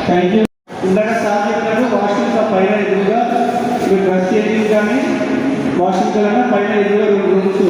Thank you. ఇందాక start చెప్పినట్టు washing పైన ఎదురుగా మీరు డ్రెస్ చేసింగ్ కానీ వాషింగ్ కన్నా పైన ఎదురుగా రూమ్స్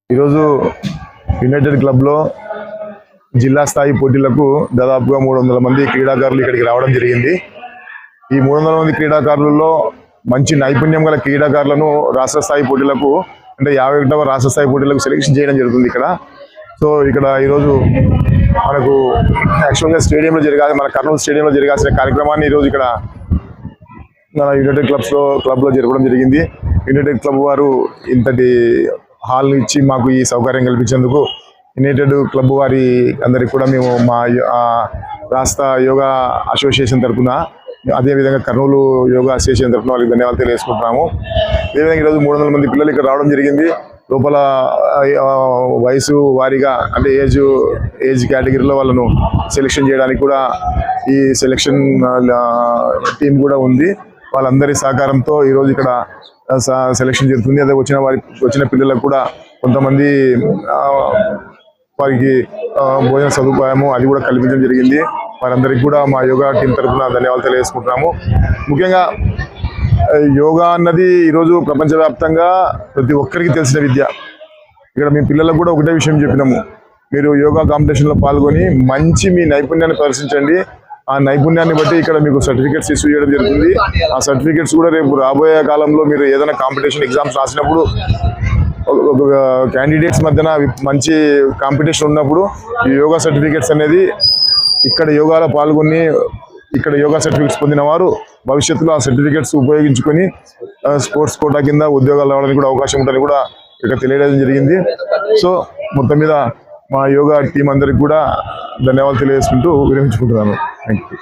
ఈరోజు యునైటెడ్ క్లబ్లో జిల్లా స్థాయి పోటీలకు దాదాపుగా 300 మంది క్రీడాకారులు ఇక్కడికి రావడం జరిగింది. ఈ 300 మంది క్రీడాకారులలో మంచి నైపుణ్యం గల క్రీడాకారులను రాష్ట్ర స్థాయి పోటీలకు అంటే 51వ రాష్ట్ర స్థాయి పోటీలకు సెలెక్షన్ చేయడం జరుగుతుంది ఇక్కడ. సో ఇక్కడ ఈరోజు మనకు యాక్చువల్గా స్టేడియంలో జరగాలి, మన కర్నూలు స్టేడియంలో జరగాల్సిన కార్యక్రమాన్ని ఈరోజు ఇక్కడ మన యునైటెడ్ క్లబ్లో జరపడం జరిగింది. యునైటెడ్ క్లబ్ వారు ఇంతటి హాల్ ఇచ్చి మాకు ఈ సౌకర్యం కల్పించేందుకు యునైటెడ్ క్లబ్ వారి అందరికి కూడా మేము మా రాష్ట్ర యోగా అసోసియేషన్ తరఫున అదేవిధంగా కర్నూలు యోగా అసోసియేషన్ తరఫున వాళ్ళకి ధన్యవాదాలు తెలియజేసుకుంటున్నాము. అదేవిధంగా ఈరోజు 300 మంది పిల్లలు ఇక్కడ రావడం జరిగింది. లోపల వయసు వారీగా అంటే ఏజ్ కేటగిరీలో వాళ్ళను సెలెక్షన్ చేయడానికి కూడా ఈ సెలెక్షన్ టీం కూడా ఉంది. వాళ్ళందరి సహకారంతో ఈరోజు ఇక్కడ సెలెక్షన్ జరుగుతుంది. అదే వచ్చిన పిల్లలకు కూడా కొంతమంది వారికి భోజన సదుపాయము అది కూడా కల్పించడం జరిగింది. వారందరికీ కూడా మా యోగా టీం తరఫున ధన్యవాదాలు తెలియజేసుకుంటున్నాము. ముఖ్యంగా యోగా అన్నది ఈరోజు ప్రపంచవ్యాప్తంగా ప్రతి ఒక్కరికి తెలిసిన విద్య. ఇక్కడ మీ పిల్లలకు కూడా ఒకటే విషయం చెప్పినాము, మీరు యోగా కాంపిటీషన్లో పాల్గొని మంచి మీ నైపుణ్యాన్ని ప్రదర్శించండి. ఆ నైపుణ్యాన్ని బట్టి ఇక్కడ మీకు సర్టిఫికేట్స్ ఇష్యూ చేయడం జరుగుతుంది. ఆ సర్టిఫికేట్స్ కూడా రేపు రాబోయే కాలంలో మీరు ఏదైనా కాంపిటీషన్ ఎగ్జామ్స్ రాసినప్పుడు క్యాండిడేట్స్ మధ్యన మంచి కాంపిటీషన్ ఉన్నప్పుడు ఈ యోగా సర్టిఫికేట్స్ అనేది ఇక్కడ యోగాలో పాల్గొని ఇక్కడ యోగా సర్టిఫికేట్స్ పొందిన వారు భవిష్యత్తులో ఆ సర్టిఫికేట్స్ ఉపయోగించుకొని స్పోర్ట్స్ కోటా కింద ఉద్యోగాలు రావడానికి కూడా అవకాశం ఉందని కూడా ఇక్కడ తెలియడం జరిగింది. సో మొత్తం మీద మా యోగా టీం అందరికి కూడా ధన్యవాదాలు తెలియజేసుకుంటూ విరమించుకుంటున్నాను. Thank you.